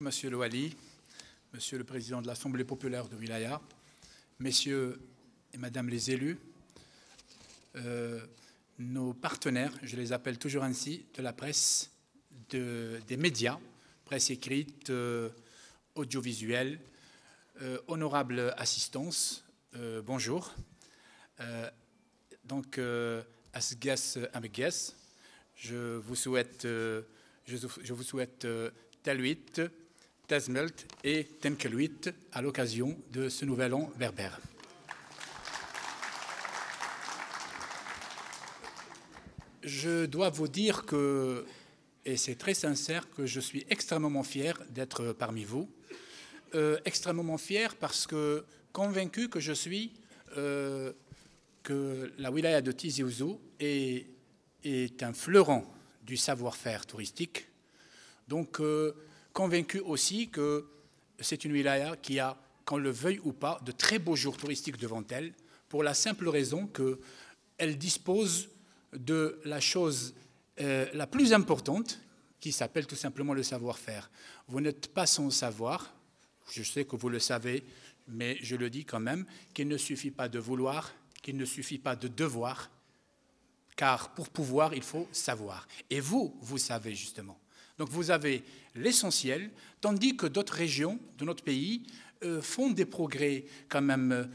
Monsieur le Wali, Monsieur le Président de l'Assemblée populaire de Wilaya, Messieurs et Madame les élus, nos partenaires, je les appelle toujours ainsi, de la presse, des médias, presse écrite, audiovisuelle, honorable assistance, bonjour. Donc, Asgas Amegas, je vous souhaite Talouit, Tazmelt et Temkeluit à l'occasion de ce nouvel an berbère. Je dois vous dire que, et c'est très sincère, que je suis extrêmement fier d'être parmi vous. Extrêmement fier parce que convaincu que je suis que la wilaya de Tizi Ouzou est un fleuron du savoir-faire touristique. Donc, convaincu aussi que c'est une wilaya qui a, qu'on le veuille ou pas, de très beaux jours touristiques devant elle, pour la simple raison qu'elle dispose de la chose la plus importante, qui s'appelle tout simplement le savoir-faire. Vous n'êtes pas sans savoir, je sais que vous le savez, mais je le dis quand même, qu'il ne suffit pas de vouloir, qu'il ne suffit pas de devoir, car pour pouvoir, il faut savoir. Et vous savez justement. Donc vous avez l'essentiel, tandis que d'autres régions de notre pays font des progrès quand même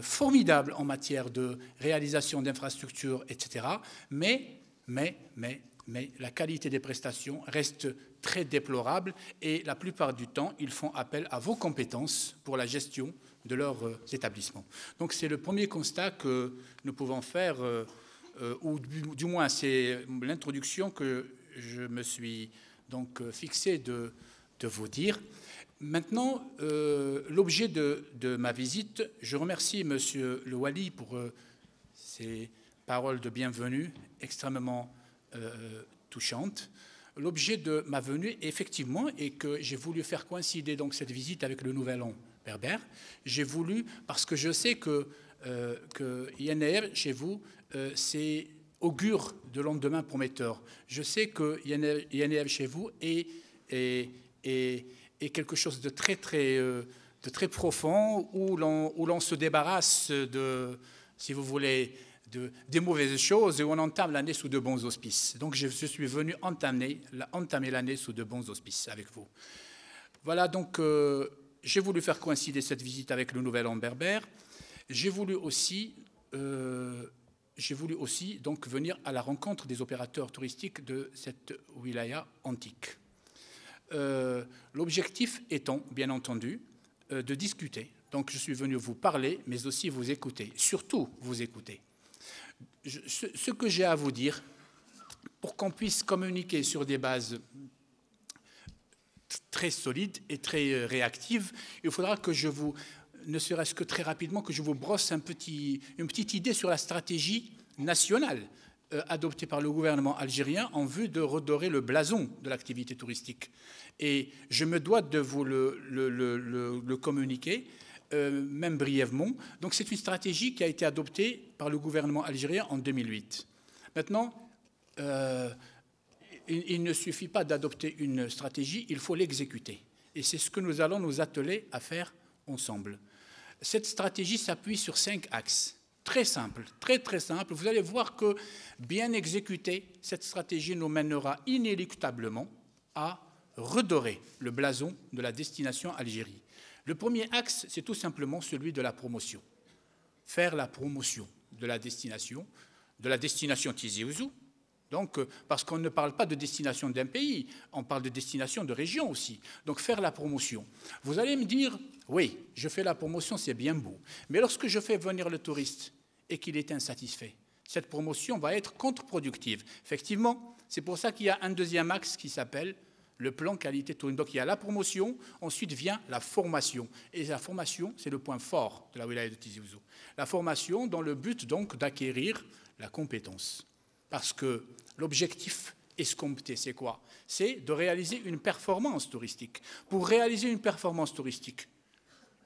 formidables en matière de réalisation d'infrastructures, etc. Mais la qualité des prestations reste très déplorable et la plupart du temps, ils font appel à vos compétences pour la gestion de leurs établissements. Donc c'est le premier constat que nous pouvons faire, ou du moins c'est l'introduction que je me suis donc fixé de vous dire. Maintenant, l'objet de ma visite, je remercie Monsieur le Wali pour ses paroles de bienvenue extrêmement touchantes. L'objet de ma venue, effectivement, est que j'ai voulu faire coïncider donc cette visite avec le Nouvel An berbère. J'ai voulu, parce que je sais que INR, chez vous, c'est augure de lendemain prometteur. Je sais que INF chez vous est quelque chose de très profond, où l'on se débarrasse si vous voulez, des mauvaises choses et où on entame l'année sous de bons auspices. Donc je suis venu entamer l'année sous de bons auspices avec vous. Voilà, donc j'ai voulu faire coïncider cette visite avec le Nouvel An berbère. J'ai voulu aussi donc venir à la rencontre des opérateurs touristiques de cette wilaya antique. L'objectif étant, bien entendu, de discuter. Donc je suis venu vous parler, mais aussi vous écouter, surtout vous écouter. Ce que j'ai à vous dire, pour qu'on puisse communiquer sur des bases très solides et très réactives, il faudra que je vous, ne serait-ce que très rapidement, que je vous brosse une petite idée sur la stratégie nationale adoptée par le gouvernement algérien en vue de redorer le blason de l'activité touristique. Et je me dois de vous le communiquer, même brièvement. Donc c'est une stratégie qui a été adoptée par le gouvernement algérien en 2008. Maintenant, il ne suffit pas d'adopter une stratégie, il faut l'exécuter. Et c'est ce que nous allons nous atteler à faire ensemble. Cette stratégie s'appuie sur 5 axes. Très simple, très simple. Vous allez voir que, bien exécutée, cette stratégie nous mènera inéluctablement à redorer le blason de la destination Algérie. Le premier axe, c'est tout simplement celui de la promotion. Faire la promotion de la destination Tizi Ouzou. Donc, parce qu'on ne parle pas de destination d'un pays, on parle de destination de région aussi. Donc, faire la promotion. Vous allez me dire, oui, je fais la promotion, c'est bien beau. Mais lorsque je fais venir le touriste et qu'il est insatisfait, cette promotion va être contre-productive. Effectivement, c'est pour ça qu'il y a un deuxième axe qui s'appelle le plan qualité tourisme. Donc, il y a la promotion, ensuite vient la formation. Et la formation, c'est le point fort de la wilaya de Tizi Ouzou. La formation dans le but, donc, d'acquérir la compétence. Parce que l'objectif escompté, c'est quoi? C'est de réaliser une performance touristique. Pour réaliser une performance touristique,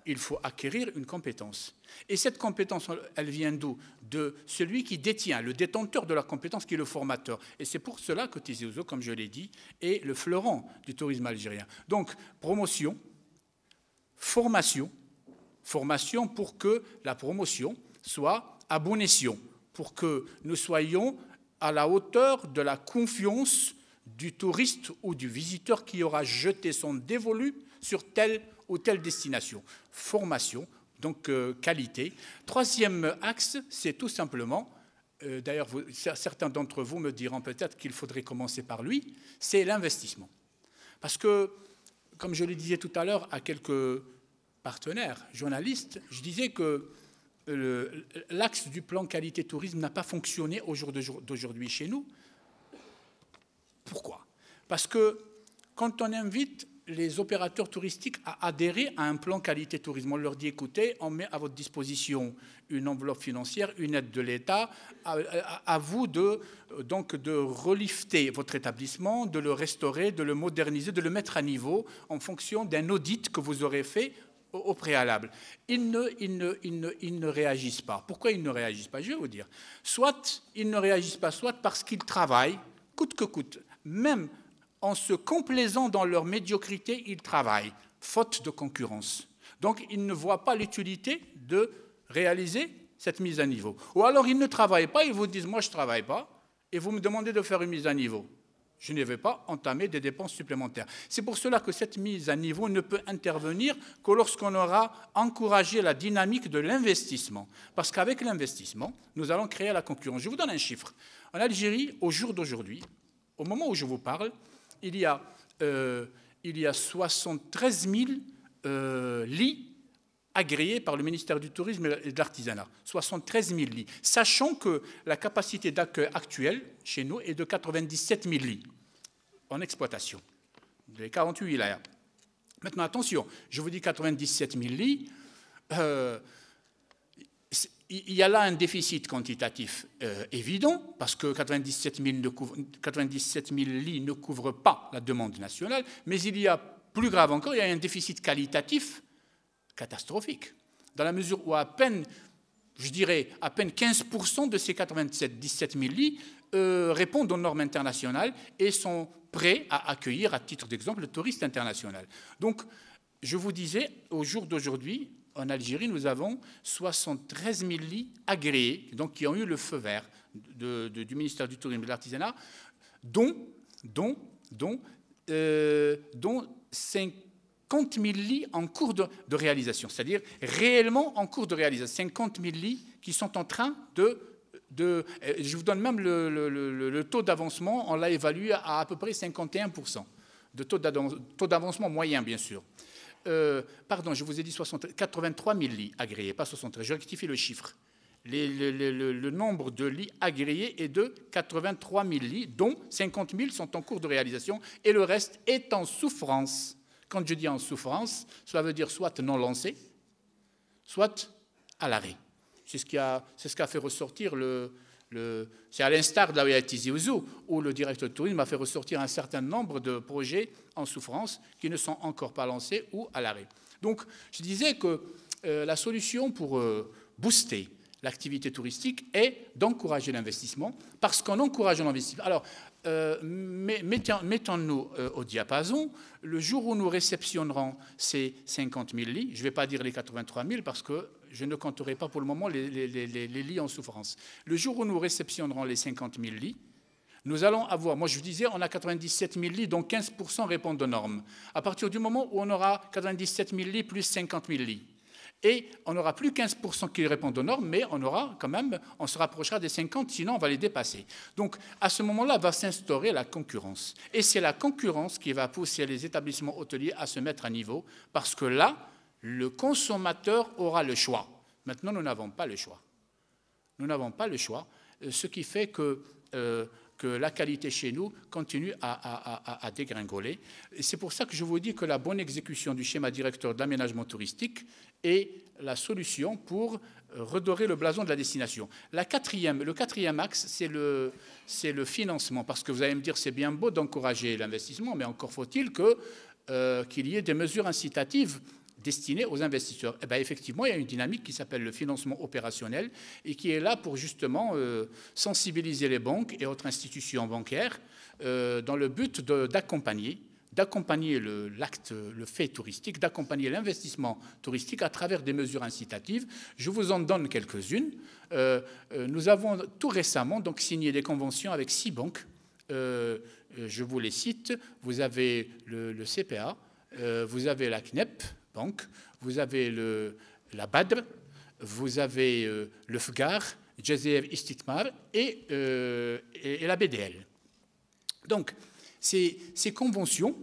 il faut acquérir une compétence. Et cette compétence, elle vient d'où? De celui qui détient, le détenteur de la compétence qui est le formateur. Et c'est pour cela que Tizi Ouzou, comme je l'ai dit, est le fleuron du tourisme algérien. Donc, promotion, formation pour que la promotion soit à bon escient, pour que nous soyons à la hauteur de la confiance du touriste ou du visiteur qui aura jeté son dévolu sur telle ou telle destination. Formation, donc qualité. Troisième axe, c'est tout simplement, d'ailleurs certains d'entre vous me diront peut-être qu'il faudrait commencer par lui, c'est l'investissement. Parce que, comme je le disais tout à l'heure à quelques partenaires journalistes, je disais que l'axe du plan qualité tourisme n'a pas fonctionné au jour d'aujourd'hui chez nous. Pourquoi? Parce que quand on invite les opérateurs touristiques à adhérer à un plan qualité tourisme, on leur dit écoutez, on met à votre disposition une enveloppe financière, une aide de l'État, à vous donc de relifter votre établissement, de le restaurer, de le moderniser, de le mettre à niveau en fonction d'un audit que vous aurez fait au préalable. Ils ne réagissent pas. Pourquoi ils ne réagissent pas? Je vais vous dire. Soit ils ne réagissent pas, soit parce qu'ils travaillent, coûte que coûte, même en se complaisant dans leur médiocrité, ils travaillent, faute de concurrence. Donc, ils ne voient pas l'utilité de réaliser cette mise à niveau. Ou alors, ils ne travaillent pas, ils vous disent « moi, je ne travaille pas », et vous me demandez de faire une mise à niveau. Je ne vais pas entamer des dépenses supplémentaires. C'est pour cela que cette mise à niveau ne peut intervenir que lorsqu'on aura encouragé la dynamique de l'investissement. Parce qu'avec l'investissement, nous allons créer la concurrence. Je vous donne un chiffre. En Algérie, au jour d'aujourd'hui, au moment où je vous parle, il y a 73 000 lits agréés par le ministère du Tourisme et de l'Artisanat. 73 000 lits. Sachant que la capacité d'accueil actuelle chez nous est de 97 000 lits en exploitation, les 48 wilayas. Maintenant, attention, je vous dis 97 000 lits. Il y a là un déficit quantitatif évident, parce que 97 000 lits ne couvrent pas la demande nationale, mais il y a, plus grave encore, il y a un déficit qualitatif catastrophique, dans la mesure où à peine 15% de ces 97 000 lits répondent aux normes internationales et sont prêts à accueillir, à titre d'exemple, le touriste international. Donc, je vous disais, au jour d'aujourd'hui, en Algérie, nous avons 73 000 lits agréés, donc qui ont eu le feu vert du ministère du Tourisme et de l'Artisanat, dont 50 000 lits en cours de réalisation, c'est-à-dire réellement en cours de réalisation. 50 000 lits qui sont en train je vous donne même le taux d'avancement, on l'a évalué à peu près 51%, de taux d'avancement moyen, bien sûr. Pardon, je vous ai dit 83 000 lits agréés, pas 73. Je rectifie le chiffre. Le nombre de lits agréés est de 83 000 lits, dont 50 000 sont en cours de réalisation et le reste est en souffrance. Quand je dis en souffrance, cela veut dire soit non lancé, soit à l'arrêt. C'est ce qu'a fait ressortir c'est à l'instar de la wilaya Tizi Ouzou, où le directeur de tourisme a fait ressortir un certain nombre de projets en souffrance qui ne sont encore pas lancés ou à l'arrêt. Donc, je disais que la solution pour booster l'activité touristique est d'encourager l'investissement, parce qu'en encourageant l'investissement... Alors, mettons-nous au diapason. Le jour où nous réceptionnerons ces 50 000 lits, je ne vais pas dire les 83 000 parce que je ne compterai pas pour le moment les lits en souffrance. Le jour où nous réceptionnerons les 50 000 lits, nous allons avoir, moi je vous disais, on a 97 000 lits, dont 15% répondent aux normes. À partir du moment où on aura 97 000 lits plus 50 000 lits, et on n'aura plus 15% qui répondent aux normes, mais on aura quand même, on se rapprochera des 50, sinon on va les dépasser. Donc à ce moment-là va s'instaurer la concurrence. Et c'est la concurrence qui va pousser les établissements hôteliers à se mettre à niveau, parce que là, le consommateur aura le choix. Maintenant, nous n'avons pas le choix. Nous n'avons pas le choix, ce qui fait que la qualité chez nous continue à dégringoler. Et c'est pour ça que je vous dis que la bonne exécution du schéma directeur de l'aménagement touristique est la solution pour redorer le blason de la destination. Le quatrième axe, c'est le financement, parce que vous allez me dire c'est bien beau d'encourager l'investissement, mais encore faut-il qu'il y ait des mesures incitatives destinée aux investisseurs. Eh bien, effectivement, il y a une dynamique qui s'appelle le financement opérationnel et qui est là pour justement sensibiliser les banques et autres institutions bancaires dans le but d'accompagner le fait touristique, d'accompagner l'investissement touristique à travers des mesures incitatives. Je vous en donne quelques-unes. Nous avons tout récemment donc signé des conventions avec 6 banques. Je vous les cite. Vous avez le CPA, vous avez la CNEP Banque, vous avez la BADR, vous avez le FGAR, Jazeera Istithmar et la BDL. Donc, ces conventions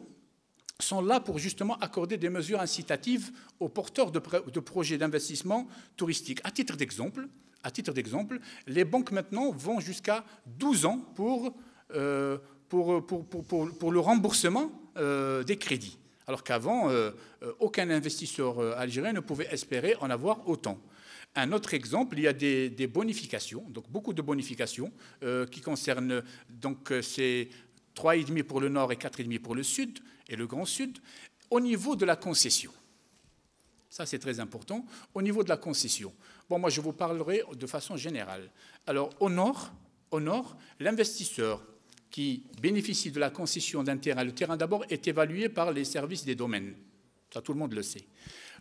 sont là pour justement accorder des mesures incitatives aux porteurs de projets d'investissement touristique. À titre d'exemple, les banques maintenant vont jusqu'à 12 ans pour le remboursement des crédits, alors qu'avant, aucun investisseur algérien ne pouvait espérer en avoir autant. Un autre exemple, il y a des bonifications, donc beaucoup de bonifications qui concernent donc ces 3,5 pour le nord et 4,5 pour le sud et le Grand Sud, au niveau de la concession. Ça, c'est très important. Au niveau de la concession, bon, moi, je vous parlerai de façon générale. Alors, au nord, l'investisseur qui bénéficie de la concession d'un terrain, le terrain d'abord est évalué par les services des domaines. Ça, tout le monde le sait.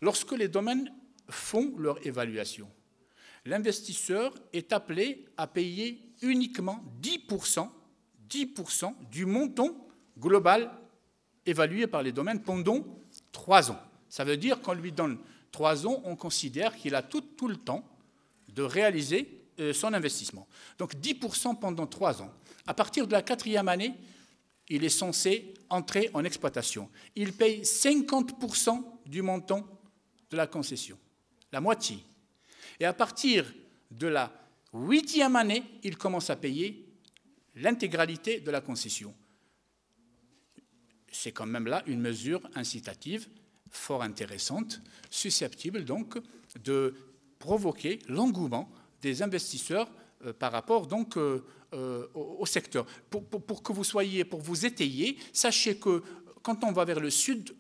Lorsque les domaines font leur évaluation, l'investisseur est appelé à payer uniquement 10% du montant global évalué par les domaines pendant 3 ans. Ça veut dire qu'on lui donne 3 ans, on considère qu'il a tout le temps de réaliser son investissement. Donc 10% pendant 3 ans. À partir de la 4e année, il est censé entrer en exploitation. Il paye 50% du montant de la concession, la moitié. Et à partir de la 8e année, il commence à payer l'intégralité de la concession. C'est quand même là une mesure incitative fort intéressante, susceptible donc de provoquer l'engouement des investisseurs par rapport donc au secteur. Pour que vous soyez, pour vous étayer, sachez que quand on va vers le sud,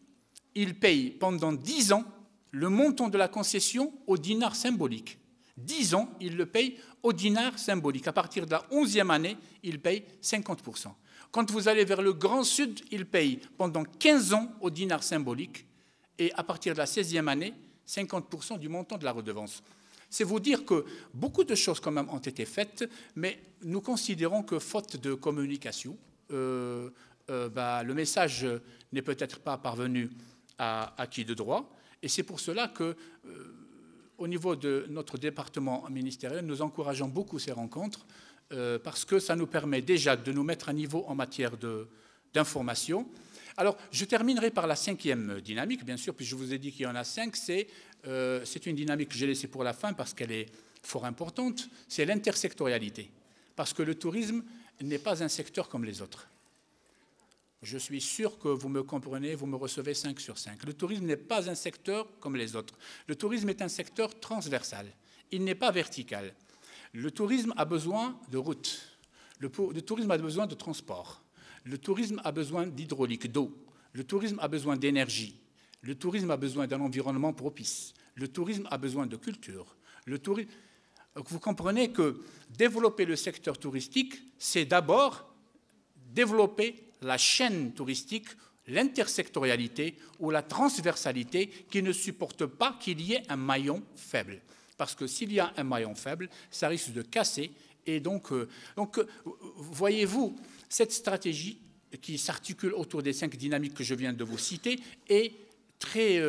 ils payent pendant 10 ans le montant de la concession au dinar symbolique. 10 ans, ils le payent au dinar symbolique. À partir de la 11e année, ils payent 50%. Quand vous allez vers le Grand Sud, ils payent pendant 15 ans au dinar symbolique et à partir de la 16e année, 50% du montant de la redevance. C'est vous dire que beaucoup de choses quand même ont été faites, mais nous considérons que faute de communication, le message n'est peut-être pas parvenu à qui de droit. Et c'est pour cela que, au niveau de notre département ministériel, nous encourageons beaucoup ces rencontres parce que ça nous permet déjà de nous mettre à niveau en matière d'information. Alors, je terminerai par la 5e dynamique, bien sûr, puis je vous ai dit qu'il y en a 5. C'est une dynamique que j'ai laissée pour la fin parce qu'elle est fort importante. C'est l'intersectorialité. Parce que le tourisme n'est pas un secteur comme les autres. Je suis sûr que vous me comprenez, vous me recevez 5 sur 5. Le tourisme n'est pas un secteur comme les autres. Le tourisme est un secteur transversal. Il n'est pas vertical. Le tourisme a besoin de routes. Le tourisme a besoin de transport. Le tourisme a besoin d'hydraulique, d'eau. Le tourisme a besoin d'énergie. Le tourisme a besoin d'un environnement propice. Le tourisme a besoin de culture. Vous comprenez que développer le secteur touristique, c'est d'abord développer la chaîne touristique, l'intersectorialité ou la transversalité qui ne supporte pas qu'il y ait un maillon faible. Parce que s'il y a un maillon faible, ça risque de casser. Et donc voyez-vous, cette stratégie qui s'articule autour des 5 dynamiques que je viens de vous citer est très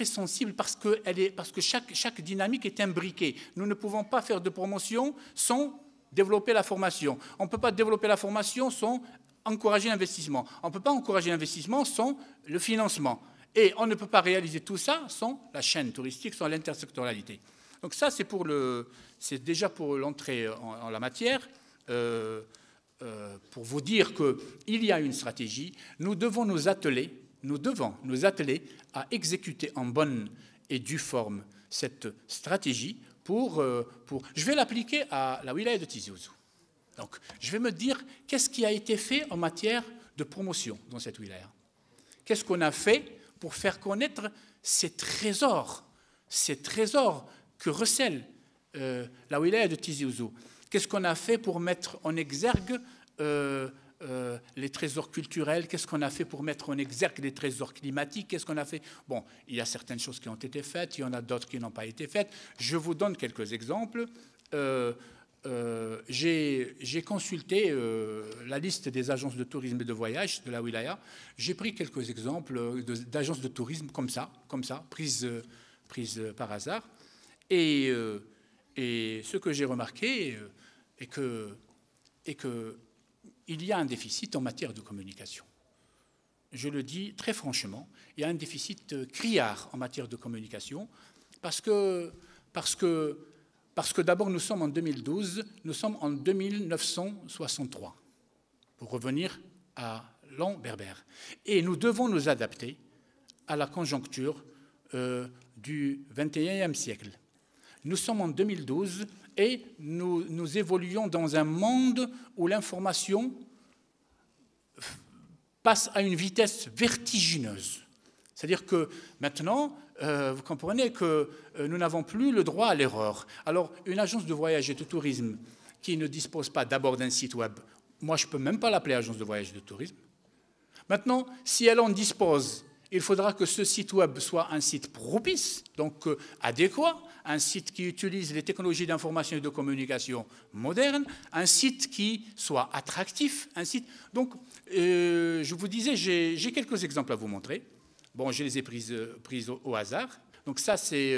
sensible parce que chaque dynamique est imbriquée. Nous ne pouvons pas faire de promotion sans développer la formation. On ne peut pas développer la formation sans encourager l'investissement. On ne peut pas encourager l'investissement sans le financement. Et on ne peut pas réaliser tout ça sans la chaîne touristique, sans l'intersectorialité. Donc ça, c'est déjà pour l'entrée en la matière, pour vous dire qu'il y a une stratégie. Nous devons nous atteler à exécuter en bonne et due forme cette stratégie je vais l'appliquer à la wilaya de Tizi Ouzou. Donc, je vais me dire qu'est-ce qui a été fait en matière de promotion dans cette wilaya. qu'est-ce qu'on a fait pour faire connaître ces trésors que recèle la wilaya de Tizi Ouzou. Qu'est-ce qu'on a fait pour mettre en exergue les trésors culturels? Qu'est-ce qu'on a fait pour mettre en exergue les trésors climatiques? Qu'est-ce qu'on a fait? Bon, il y a certaines choses qui ont été faites, il y en a d'autres qui n'ont pas été faites. Je vous donne quelques exemples. J'ai consulté la liste des agences de tourisme et de voyage de la wilaya. J'ai pris quelques exemples d'agences de tourisme comme ça, prises par hasard. Et ce que j'ai remarqué est que il y a un déficit en matière de communication. Je le dis très franchement, il y a un déficit criard en matière de communication parce que d'abord nous sommes en 2012, nous sommes en 2963, pour revenir à l'an berbère. Et nous devons nous adapter à la conjoncture du XXIe siècle. Nous sommes en 2012 et nous évoluons dans un monde où l'information passe à une vitesse vertigineuse. C'est-à-dire que maintenant, vous comprenez que nous n'avons plus le droit à l'erreur. Alors, une agence de voyage et de tourisme qui ne dispose pas d'abord d'un site web, moi je ne peux même pas l'appeler agence de voyage et de tourisme. Maintenant, si elle en dispose, il faudra que ce site web soit un site propice, donc adéquat, un site qui utilise les technologies d'information et de communication modernes, un site qui soit attractif, un site... Donc, je vous disais, j'ai quelques exemples à vous montrer. Bon, je les ai prises au hasard. Donc ça, c'est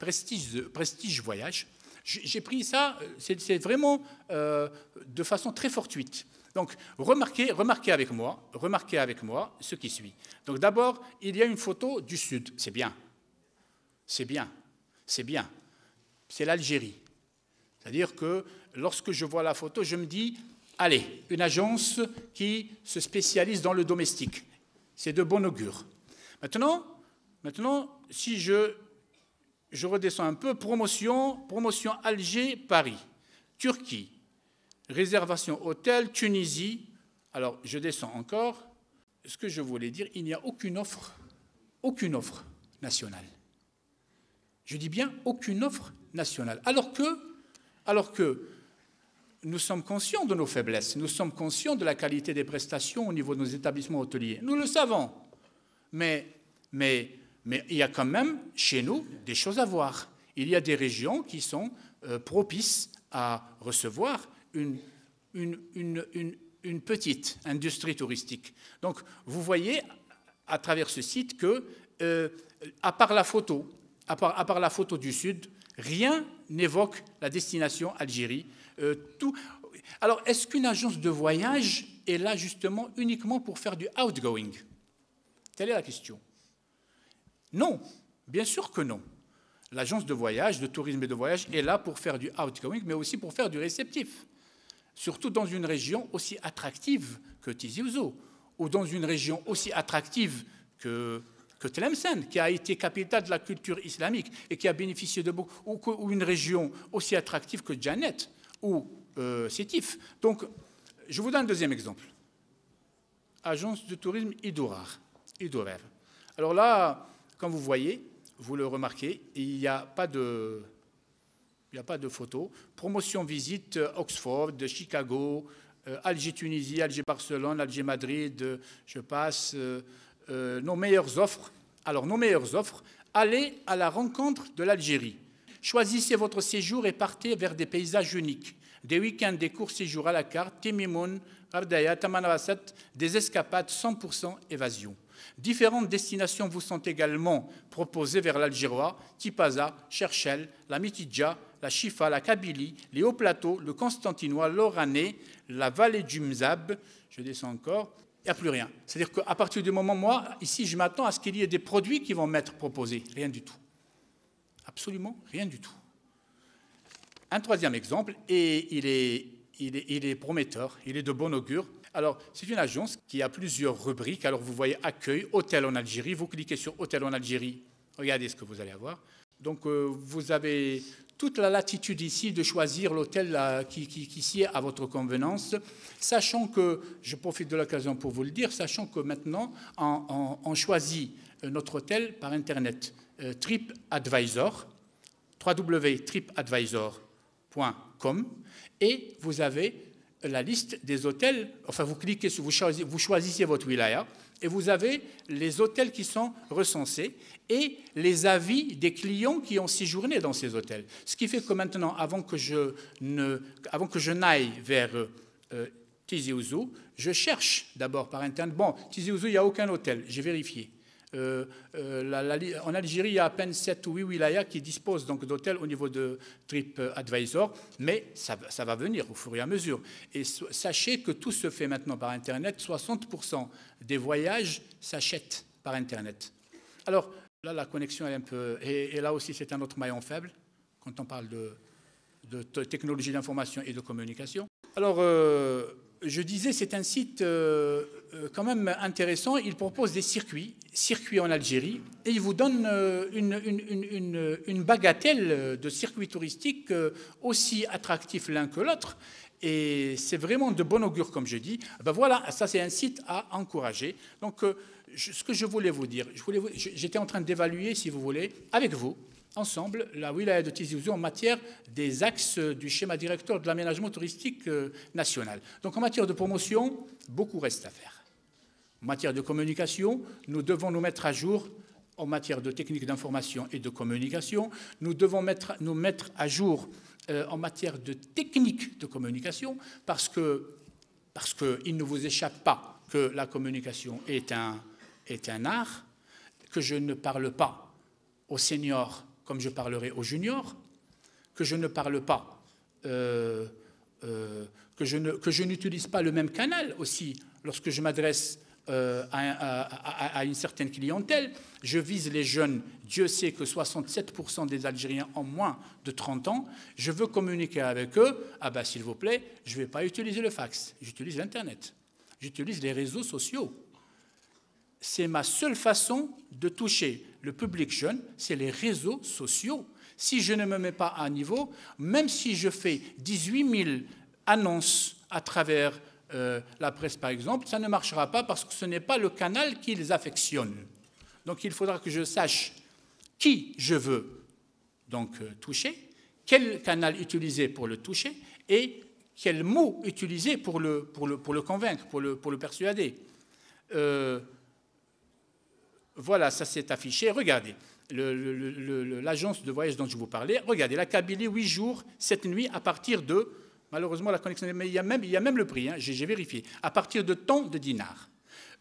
Prestige Voyage. J'ai pris ça, c'est vraiment de façon très fortuite. Donc, remarquez avec moi ce qui suit. Donc, d'abord, il y a une photo du Sud. C'est bien. C'est bien. C'est bien. C'est l'Algérie. C'est-à-dire que lorsque je vois la photo, je me dis, allez, une agence qui se spécialise dans le domestique. C'est de bon augure. Maintenant, si je redescends un peu, promotion Alger-Paris, Turquie, réservation hôtel, Tunisie. Alors, je descends encore. Ce que je voulais dire, il n'y a aucune offre nationale. Je dis bien aucune offre nationale. Alors que nous sommes conscients de nos faiblesses, nous sommes conscients de la qualité des prestations au niveau de nos établissements hôteliers. Nous le savons. Mais il y a quand même, chez nous, des choses à voir. Il y a des régions qui sont propices à recevoir une petite industrie touristique. Donc, vous voyez, à travers ce site, que, à part la photo du Sud, rien n'évoque la destination Algérie. Alors, est-ce qu'une agence de voyage est là, justement, uniquement pour faire du outgoing ? Telle est la question. Non, bien sûr que non. L'agence de voyage, de tourisme et de voyage est là pour faire du outgoing, mais aussi pour faire du réceptif. Surtout dans une région aussi attractive que Tizi Ouzou, ou dans une région aussi attractive que Tlemcen, qui a été capitale de la culture islamique et qui a bénéficié de beaucoup, ou une région aussi attractive que Djanet ou Sétif. Donc, je vous donne un deuxième exemple. Agence de tourisme Idourar. Alors là, comme vous voyez, vous le remarquez, il n'y a pas de photo. Promotion visite Oxford, Chicago, Alger-Tunisie, Alger-Barcelone, Alger-Madrid, je passe. Nos meilleures offres. Alors, nos meilleures offres, allez à la rencontre de l'Algérie. Choisissez votre séjour et partez vers des paysages uniques. Des week-ends, des courts séjours à la carte, Timimoun, Ardaya, Tamanrasset, des escapades 100% évasion. Différentes destinations vous sont également proposées vers l'Algérois, Tipaza, Cherchel, la Mitidja, la Chifa, la Kabylie, les Hauts Plateaux, le Constantinois, l'Oranais, la vallée du Mzab. Je descends encore. Il n'y a plus rien. C'est-à-dire qu'à partir du moment, moi, ici, je m'attends à ce qu'il y ait des produits qui vont m'être proposés. Rien du tout. Absolument rien du tout. Un troisième exemple, et il est prometteur, il est de bon augure. Alors, c'est une agence qui a plusieurs rubriques. Alors, vous voyez accueil, hôtel en Algérie. Vous cliquez sur hôtel en Algérie. Regardez ce que vous allez avoir. Donc, vous avez toute la latitude ici de choisir l'hôtel qui sied à votre convenance, sachant que, je profite de l'occasion pour vous le dire, sachant que maintenant, on choisit notre hôtel par Internet. TripAdvisor, www.tripadvisor.com, et vous avez la liste des hôtels, enfin vous cliquez sur, vous choisissez votre wilaya, et vous avez les hôtels qui sont recensés et les avis des clients qui ont séjourné dans ces hôtels. Ce qui fait que maintenant, avant que je n'aille vers Tizi Ouzou, je cherche d'abord par Internet. Bon, Tizi Ouzou, il n'y a aucun hôtel, j'ai vérifié. En Algérie, il y a à peine 7 ou 8 wilayas qui disposent donc d'hôtels au niveau de TripAdvisor, mais ça va venir au fur et à mesure. Et sachez que tout se fait maintenant par Internet. 60% des voyages s'achètent par Internet. Alors là, la connexion est un peu... Et là aussi, c'est un autre maillon faible quand on parle de technologie d'information et de communication. Alors... je disais, c'est un site quand même intéressant. Il propose des circuits en Algérie, et il vous donne une bagatelle de circuits touristiques aussi attractifs l'un que l'autre. Et c'est vraiment de bon augure, comme je dis. Ben voilà, ça c'est un site à encourager. Donc, ce que je voulais vous dire, j'étais en train d'évaluer, si vous voulez, avec vous, ensemble, la wilaya de Tizi Ouzou en matière des axes du schéma directeur de l'aménagement touristique national. Donc en matière de promotion, beaucoup reste à faire. En matière de communication, nous devons nous mettre à jour. En matière de techniques d'information et de communication, nous devons nous mettre à jour en matière de techniques de communication, parce qu'il ne vous échappe pas que la communication est un art, que je ne parle pas aux seniors comme je parlerai aux juniors, que je ne parle pas, que je n'utilise pas le même canal aussi lorsque je m'adresse à une certaine clientèle. Je vise les jeunes. Dieu sait que 67% des Algériens ont moins de 30 ans. Je veux communiquer avec eux. Ah ben, s'il vous plaît, je ne vais pas utiliser le fax. J'utilise l'Internet. J'utilise les réseaux sociaux. C'est ma seule façon de toucher le public jeune, c'est les réseaux sociaux. Si je ne me mets pas à niveau, même si je fais 18 000 annonces à travers la presse, par exemple, ça ne marchera pas parce que ce n'est pas le canal qu'ils affectionnent. Donc il faudra que je sache qui je veux donc toucher, quel canal utiliser pour le toucher et quel mot utiliser pour le convaincre, pour le persuader. Voilà, ça s'est affiché. Regardez, l'agence de voyage dont je vous parlais, regardez, la Kabylie, 8 jours, 7 nuits, à partir de, malheureusement la connexion, mais il y a même le prix, hein, j'ai vérifié, à partir de tant de dinars.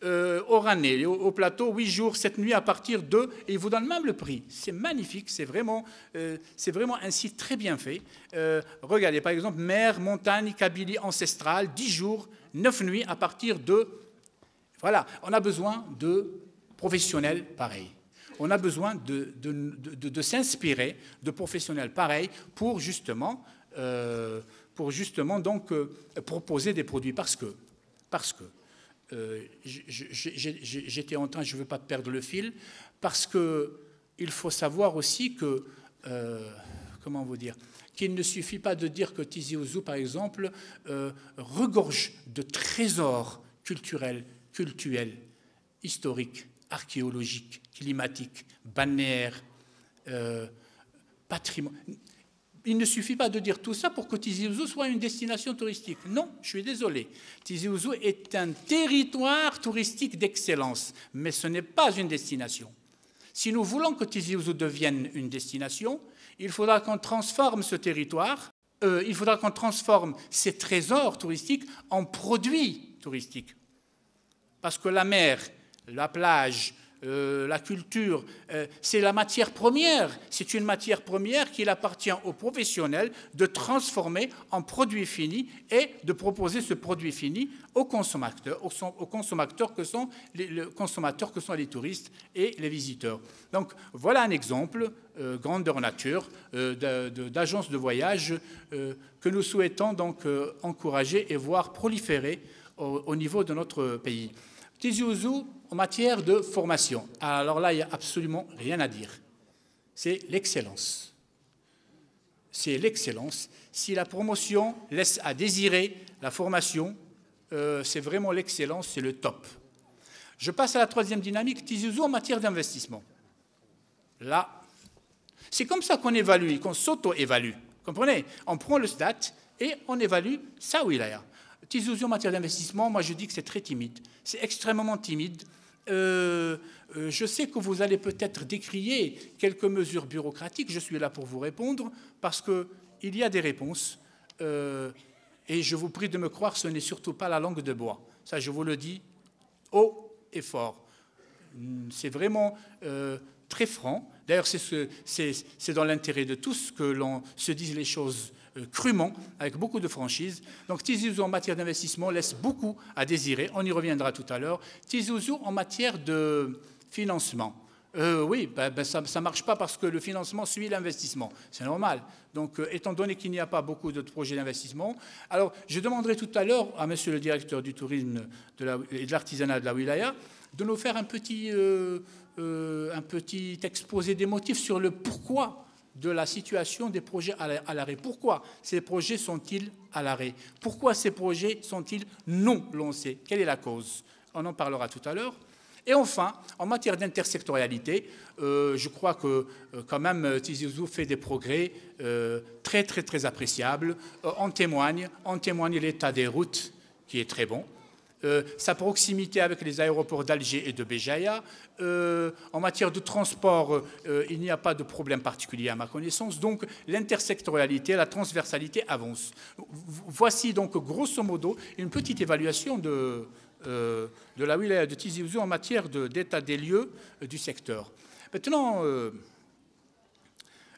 Oranais, au plateau, 8 jours, 7 nuits, à partir de, et ils vous donnent même le prix. C'est magnifique, c'est vraiment un site très bien fait. Regardez, par exemple, mer, montagne, Kabylie ancestrale, 10 jours, 9 nuits, à partir de... Voilà, on a besoin de professionnels pareils. On a besoin de s'inspirer de professionnels pareils pour justement donc proposer des produits. Parce que j'étais en train, je ne veux pas perdre le fil, parce qu'il faut savoir aussi que, comment vous dire, qu'il ne suffit pas de dire que Tizi Ouzou, par exemple, regorge de trésors culturels, historiques, archéologiques, climatiques, balnéaires, patrimoine. Il ne suffit pas de dire tout ça pour que Tizi Ouzou soit une destination touristique. Non, je suis désolé. Tizi Ouzou est un territoire touristique d'excellence, mais ce n'est pas une destination. Si nous voulons que Tizi Ouzou devienne une destination, il faudra qu'on transforme ce territoire, il faudra qu'on transforme ces trésors touristiques en produits touristiques. Parce que la mer, la plage, la culture, c'est la matière première. C'est une matière première qu'il appartient aux professionnels de transformer en produit fini et de proposer ce produit fini aux consommateurs que sont les touristes et les visiteurs. Donc voilà un exemple, grandeur nature, d'agence de voyage que nous souhaitons donc encourager et voir proliférer au niveau de notre pays. Tizi Ouzou, en matière de formation, alors là, il n'y a absolument rien à dire. C'est l'excellence. c'est l'excellence. Si la promotion laisse à désirer, la formation, c'est vraiment l'excellence, c'est le top. Je passe à la troisième dynamique, Tizi Ouzou en matière d'investissement. Là, c'est comme ça qu'on évalue, qu'on s'auto-évalue. Comprenez? On prend le stat et on évalue sa wilaya. Tizi Ouzou en matière d'investissement, moi je dis que c'est très timide. C'est extrêmement timide. Je sais que vous allez peut-être décrier quelques mesures bureaucratiques. Je suis là pour vous répondre parce qu'il y a des réponses. Et je vous prie de me croire, ce n'est surtout pas la langue de bois. Ça, je vous le dis haut et fort. C'est vraiment très franc. D'ailleurs, c'est dans l'intérêt de tous que l'on se dise les choses crûment, avec beaucoup de franchise. Donc Tizi Ouzou en matière d'investissement laisse beaucoup à désirer. On y reviendra tout à l'heure. Tizi Ouzou en matière de financement. Oui, ça ne marche pas parce que le financement suit l'investissement. C'est normal. Donc, étant donné qu'il n'y a pas beaucoup de projets d'investissement, alors je demanderai tout à l'heure à monsieur le directeur du tourisme et de l'artisanat de la wilaya de nous faire un petit exposé des motifs sur le pourquoi de la situation des projets à l'arrêt. Pourquoi ces projets sont-ils à l'arrêt? Pourquoi ces projets sont-ils non lancés? Quelle est la cause? On en parlera tout à l'heure. Et enfin, en matière d'intersectorialité, je crois que quand même Tizi Ouzou fait des progrès très, très, très appréciables. En témoigne l'état des routes, qui est très bon. Sa proximité avec les aéroports d'Alger et de Béjaïa. En matière de transport, il n'y a pas de problème particulier à ma connaissance. Donc, l'intersectorialité, la transversalité avance. Voici donc, grosso modo, une petite évaluation de la wilaya de Tizi Ouzou en matière d'état des lieux du secteur. Maintenant,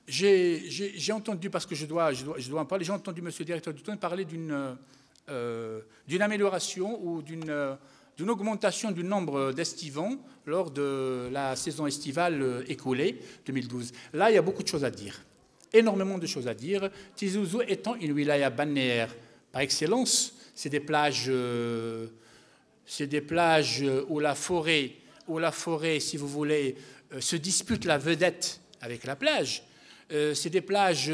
j'ai entendu, parce que je dois en parler, j'ai entendu M. le directeur du tourisme parler d'une amélioration ou d'une augmentation du nombre d'estivants lors de la saison estivale écoulée 2012. Là, il y a beaucoup de choses à dire, énormément de choses à dire. Tizi Ouzou étant une wilaya balnéaire par excellence, c'est des plages où la forêt, si vous voulez, se dispute la vedette avec la plage. C'est des plages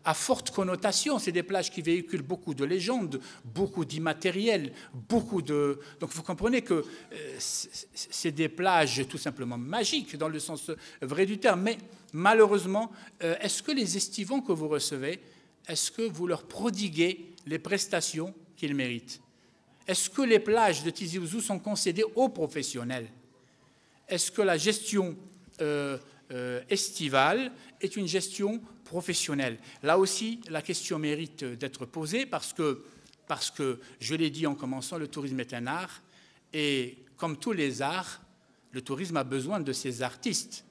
à forte connotation, c'est des plages qui véhiculent beaucoup de légendes, beaucoup d'immatériel, Donc vous comprenez que c'est des plages tout simplement magiques dans le sens vrai du terme. Mais malheureusement, est-ce que les estivants que vous recevez, est-ce que vous leur prodiguez les prestations qu'ils méritent? Est-ce que les plages de Tizi Ouzou sont concédées aux professionnels? Est-ce que la gestion estivale est une gestion professionnelle? Là aussi, la question mérite d'être posée parce que, je l'ai dit en commençant, le tourisme est un art et comme tous les arts, le tourisme a besoin de ses artistes.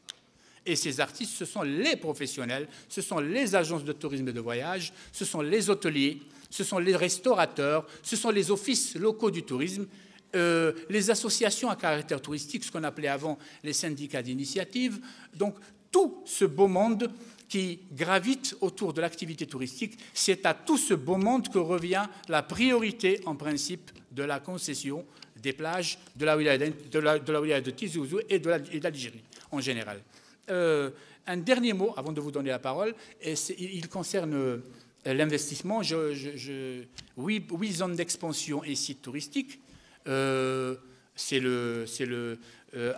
Et ces artistes, ce sont les professionnels, ce sont les agences de tourisme et de voyage, ce sont les hôteliers, ce sont les restaurateurs, ce sont les offices locaux du tourisme, les associations à caractère touristique, ce qu'on appelait avant les syndicats d'initiative. Donc, tout ce beau monde qui gravite autour de l'activité touristique, c'est à tout ce beau monde que revient la priorité, en principe, de la concession des plages de la wilaya de Tizi Ouzou et de l'Algérie en général. Un dernier mot, avant de vous donner la parole, il concerne l'investissement. 8 zones d'expansion et sites touristiques.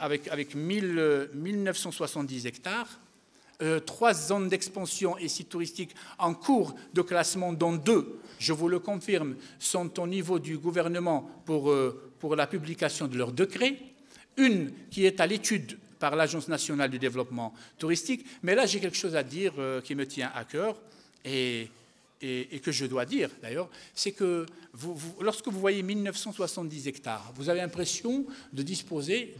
Avec 1970 hectares. 3 zones d'expansion et sites touristiques en cours de classement, dont 2, je vous le confirme, sont au niveau du gouvernement pour la publication de leur décret. Une qui est à l'étude par l'Agence nationale du développement touristique. Mais là, j'ai quelque chose à dire qui me tient à cœur et que je dois dire d'ailleurs, c'est que lorsque vous voyez 1970 hectares, vous avez l'impression de disposer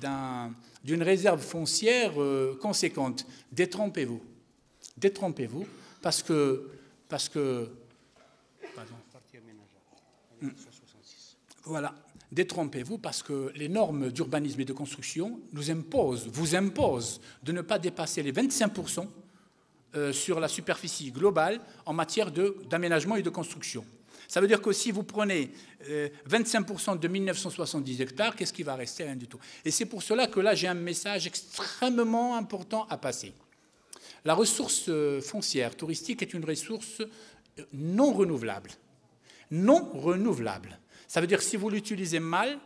d'une réserve foncière conséquente. Détrompez-vous. Détrompez-vous parce que pardon. Voilà. Détrompez-vous parce que les normes d'urbanisme et de construction vous imposent de ne pas dépasser les 25% sur la superficie globale en matière d'aménagement et de construction. Ça veut dire que si vous prenez 25% de 1970 hectares, qu'est-ce qui va rester? Rien du tout. Et c'est pour cela que là, j'ai un message extrêmement important à passer. la ressource foncière touristique est une ressource non renouvelable. Non renouvelable. Ça veut dire que si vous l'utilisez mal,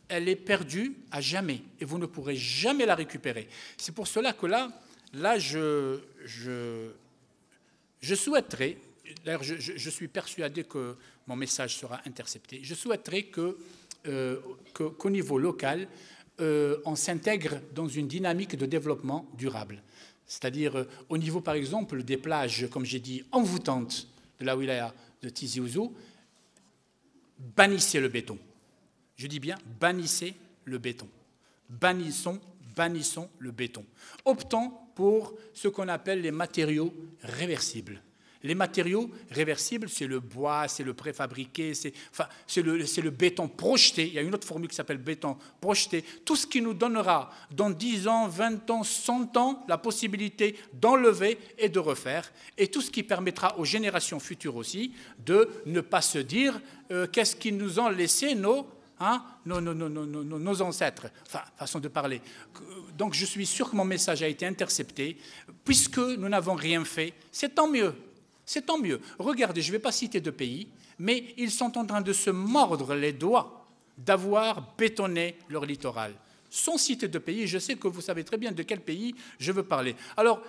elle est perdue à jamais et vous ne pourrez jamais la récupérer. C'est pour cela que là je souhaiterais, d'ailleurs je suis persuadé que mon message sera intercepté, je souhaiterais qu'au niveau local, on s'intègre dans une dynamique de développement durable. C'est-à-dire au niveau, par exemple, des plages, comme j'ai dit, envoûtantes de la wilaya de Tizi Ouzou, bannissez le béton. Je dis bien, bannissez le béton. Bannissons le béton. Optons pour ce qu'on appelle les matériaux réversibles. Les matériaux réversibles, c'est le bois, c'est le préfabriqué, c'est le béton projeté. Il y a une autre formule qui s'appelle béton projeté. Tout ce qui nous donnera dans 10 ans, 20 ans, 100 ans la possibilité d'enlever et de refaire. Et tout ce qui permettra aux générations futures aussi de ne pas se dire qu'est-ce qu'ils nous ont laissé nos ancêtres, enfin, façon de parler. Donc je suis sûr que mon message a été intercepté. Puisque nous n'avons rien fait, c'est tant mieux. C'est tant mieux. Regardez, je ne vais pas citer de pays, mais ils sont en train de se mordre les doigts d'avoir bétonné leur littoral. Sans citer de pays, je sais que vous savez très bien de quel pays je veux parler. Alors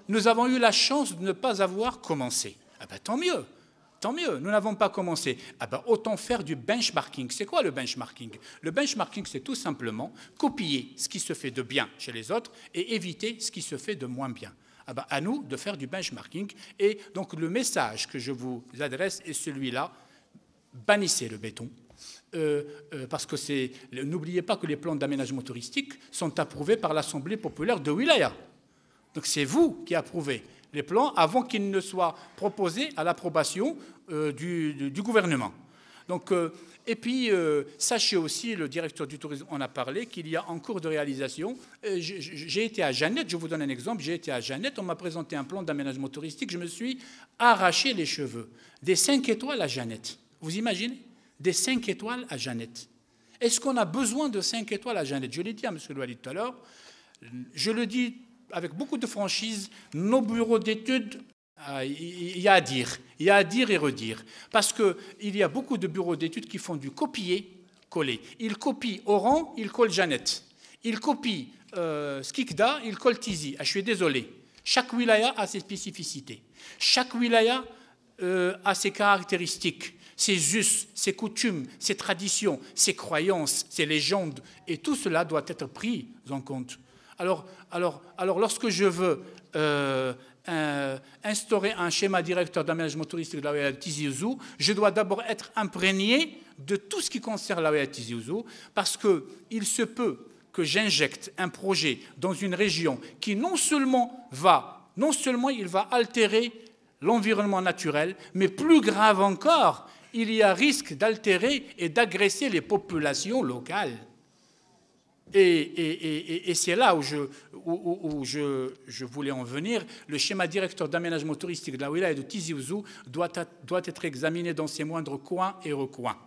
nous avons eu la chance de ne pas avoir commencé. Ah ben, tant mieux. Tant mieux, nous n'avons pas commencé. Ah ben, autant faire du benchmarking. C'est quoi le benchmarking? Le benchmarking, c'est tout simplement copier ce qui se fait de bien chez les autres et éviter ce qui se fait de moins bien. Ah ben, à nous de faire du benchmarking. Et donc le message que je vous adresse est celui-là. Bannissez le béton. Parce que n'oubliez pas que les plans d'aménagement touristique sont approuvés par l'Assemblée populaire de Wilaya. Donc c'est vous qui approuvez les plans avant qu'ils ne soient proposés à l'approbation du gouvernement. Donc, et puis, sachez aussi, le directeur du tourisme en a parlé, qu'il y a en cours de réalisation. J'ai été à Jeannette, je vous donne un exemple, j'ai été à Jeannette, on m'a présenté un plan d'aménagement touristique, je me suis arraché les cheveux. Des 5 étoiles à Jeannette. Vous imaginez? Des 5 étoiles à Jeannette. Est-ce qu'on a besoin de 5 étoiles à Jeannette? Je l'ai dit à M. Louali tout à l'heure, je le dis avec beaucoup de franchise, nos bureaux d'études, il y a à dire et redire. Parce qu'il y a beaucoup de bureaux d'études qui font du copier-coller. Ils copient Oran, ils collent Jeannette. Ils copient Skikda, ils collent Tizi. Ah, je suis désolé. Chaque wilaya a ses spécificités. Chaque wilaya a ses caractéristiques, ses us, ses coutumes, ses traditions, ses croyances, ses légendes. Et tout cela doit être pris en compte. Alors, lorsque je veux instaurer un schéma directeur d'aménagement touristique de la wilaya de Tizi Ouzou, je dois d'abord être imprégné de tout ce qui concerne la wilaya de Tizi Ouzou, parce qu'il se peut que j'injecte un projet dans une région qui non seulement il va altérer l'environnement naturel, mais plus grave encore, il y a risque d'altérer et d'agresser les populations locales. Et c'est là où je voulais en venir. Le schéma directeur d'aménagement touristique de la wilaya de Tizi Ouzou doit être examiné dans ses moindres coins et recoins.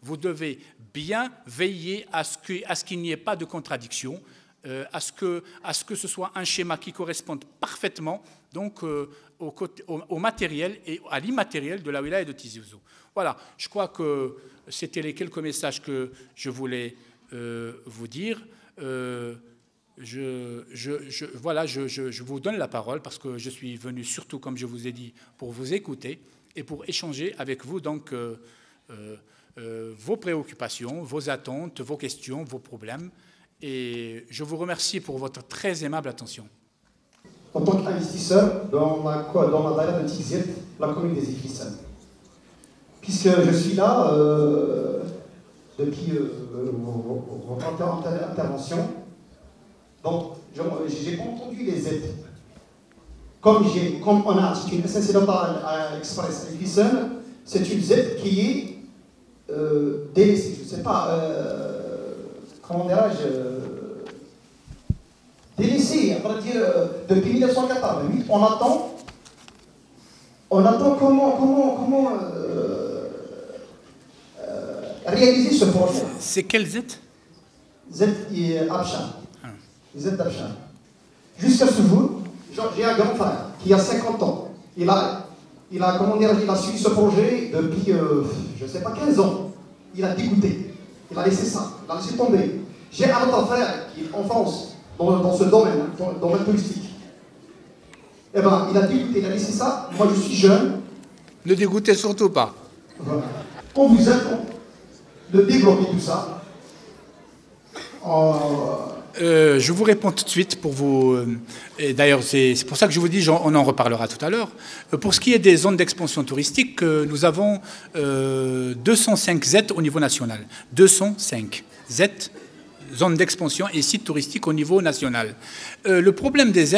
Vous devez bien veiller à ce qu'il n'y ait pas de contradiction, à ce que ce soit un schéma qui corresponde parfaitement donc, au matériel et à l'immatériel de la wilaya de Tizi Ouzou. Voilà, je crois que c'était les quelques messages que je voulais vous dire. Je vous donne la parole parce que je suis venu surtout, comme je vous ai dit, pour vous écouter et pour échanger avec vous donc vos préoccupations, vos attentes, vos questions, vos problèmes. Et je vous remercie pour votre très aimable attention. En tant qu'investisseur dans la daïra de Tizi, la commune des Ifrissane, puisque je suis là depuis votre intervention, donc j'ai pas entendu les aides. Comme on a une SNC Data Express à Ifrissane, c'est une aide qui est délaissée. Je ne sais pas, comment dirais-je, délaissée, on va dire, depuis 1988. On attend comment réaliser ce projet. C'est quel Z? Z Abchan. Z Abchan. Jusqu'à ce jour, J'ai un grand frère qui a 50 ans. Il a suivi ce projet depuis, je ne sais pas, 15 ans. Il a dégoûté. Il a laissé ça. Il a laissé tomber. J'ai un autre frère qui est en France, dans ce domaine, dans le domaine touristique. Eh bien, il a dégoûté, il a laissé ça. Moi, je suis jeune. Ne dégoûtez surtout pas. Voilà. On vous aide de développer tout ça. Je vous réponds tout de suite pour vous. Et d'ailleurs, c'est pour ça que je vous dis, on en reparlera tout à l'heure. Pour ce qui est des zones d'expansion touristique, nous avons 205 Z au niveau national. 205 Z, zones d'expansion et sites touristiques au niveau national. Le problème des Z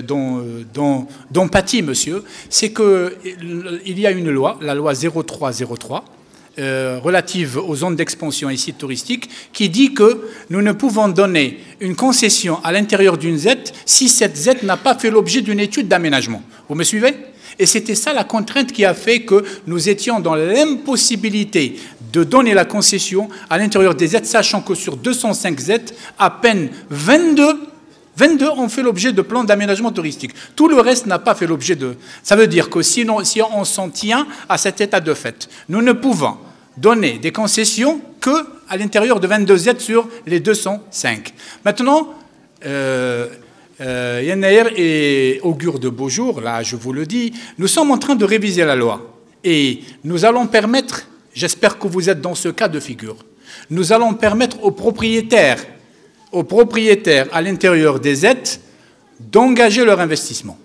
dont pâtit monsieur, c'est qu'il y a une loi, la loi 0303, relative aux zones d'expansion et sites touristiques, qui dit que nous ne pouvons donner une concession à l'intérieur d'une Z si cette Z n'a pas fait l'objet d'une étude d'aménagement. Vous me suivez? Et c'était ça la contrainte qui a fait que nous étions dans l'impossibilité de donner la concession à l'intérieur des Z, sachant que sur 205 Z, à peine 22 ont fait l'objet de plans d'aménagement touristique. Tout le reste n'a pas fait l'objet de... Ça veut dire que si on s'en tient à cet état de fait, nous ne pouvons donner des concessions qu'à l'intérieur de 22 Z sur les 205. Maintenant, Yannaer et augure de beaux jours, là je vous le dis, nous sommes en train de réviser la loi. Et nous allons permettre, j'espère que vous êtes dans ce cas de figure, nous allons permettre aux propriétaires à l'intérieur des Z d'engager leur investissement.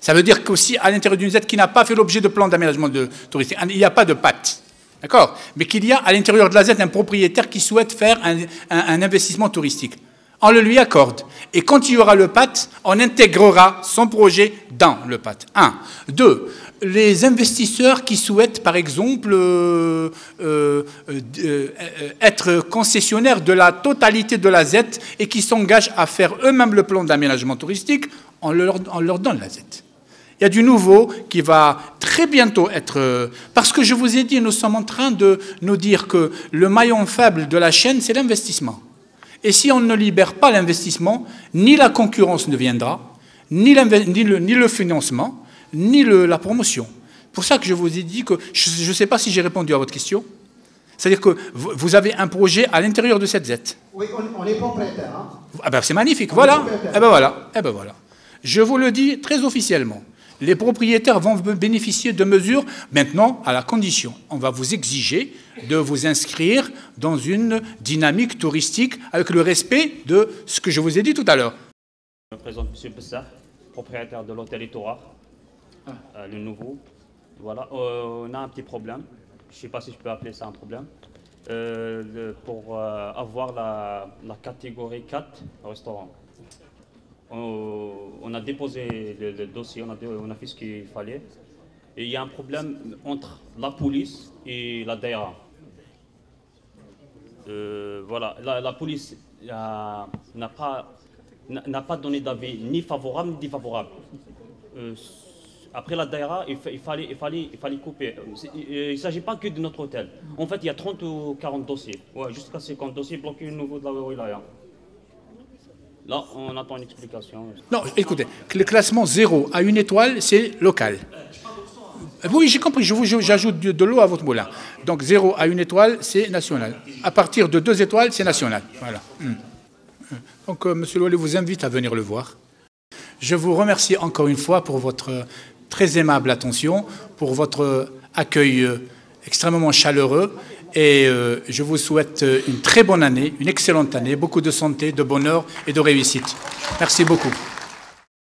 Ça veut dire qu'aussi à l'intérieur d'une Z qui n'a pas fait l'objet de plan d'aménagement touristique, il n'y a pas de pacte, d'accord? Mais qu'il y a à l'intérieur de la Z un propriétaire qui souhaite faire un investissement touristique. On le lui accorde. Et quand il y aura le PAT, on intégrera son projet dans le PAT. 1. 2. Les investisseurs qui souhaitent, par exemple, être concessionnaires de la totalité de la Z et qui s'engagent à faire eux-mêmes le plan d'aménagement touristique, on leur donne la Z. Il y a du nouveau qui va très bientôt être... Parce que je vous ai dit, nous sommes en train de nous dire que le maillon faible de la chaîne, c'est l'investissement. Et si on ne libère pas l'investissement, ni la concurrence ne viendra, ni le financement, ni la promotion. C'est pour ça que je vous ai dit que... Je ne sais pas si j'ai répondu à votre question. C'est-à-dire que vous avez un projet à l'intérieur de cette Z. Oui, on est propriétaire. Hein. Ah ben c'est magnifique, voilà. Eh ben voilà. Eh ben voilà. Je vous le dis très officiellement. Les propriétaires vont bénéficier de mesures, maintenant, à la condition. On va vous exiger de vous inscrire dans une dynamique touristique avec le respect de ce que je vous ai dit tout à l'heure. Je me présente M. Bessa, propriétaire de l'hôtel Itora, le nouveau. Voilà, on a un petit problème. Je ne sais pas si je peux appeler ça un problème. Pour avoir la catégorie 4 au restaurant. On a déposé le dossier, on a fait ce qu'il fallait. Et il y a un problème entre la police et la DAERA. Voilà, la police n'a pas donné d'avis ni favorable ni défavorable. Après la DAERA, il fallait couper. Il ne s'agit pas que de notre hôtel. En fait, il y a 30 ou 40 dossiers. Ouais, jusqu'à 50 dossiers bloqués au niveau de la wilaya. Là, on attend une explication. Non, écoutez, le classement 0 à 1 étoile, c'est local. Oui, j'ai compris, j'ajoute de l'eau à votre moulin. Donc 0 à 1 étoile, c'est national. À partir de 2 étoiles, c'est national. Voilà. Donc, M. Loualé vous invite à venir le voir. Je vous remercie encore une fois pour votre très aimable attention, pour votre accueil extrêmement chaleureux. Et je vous souhaite une très bonne année, une excellente année, beaucoup de santé, de bonheur et de réussite. Merci beaucoup.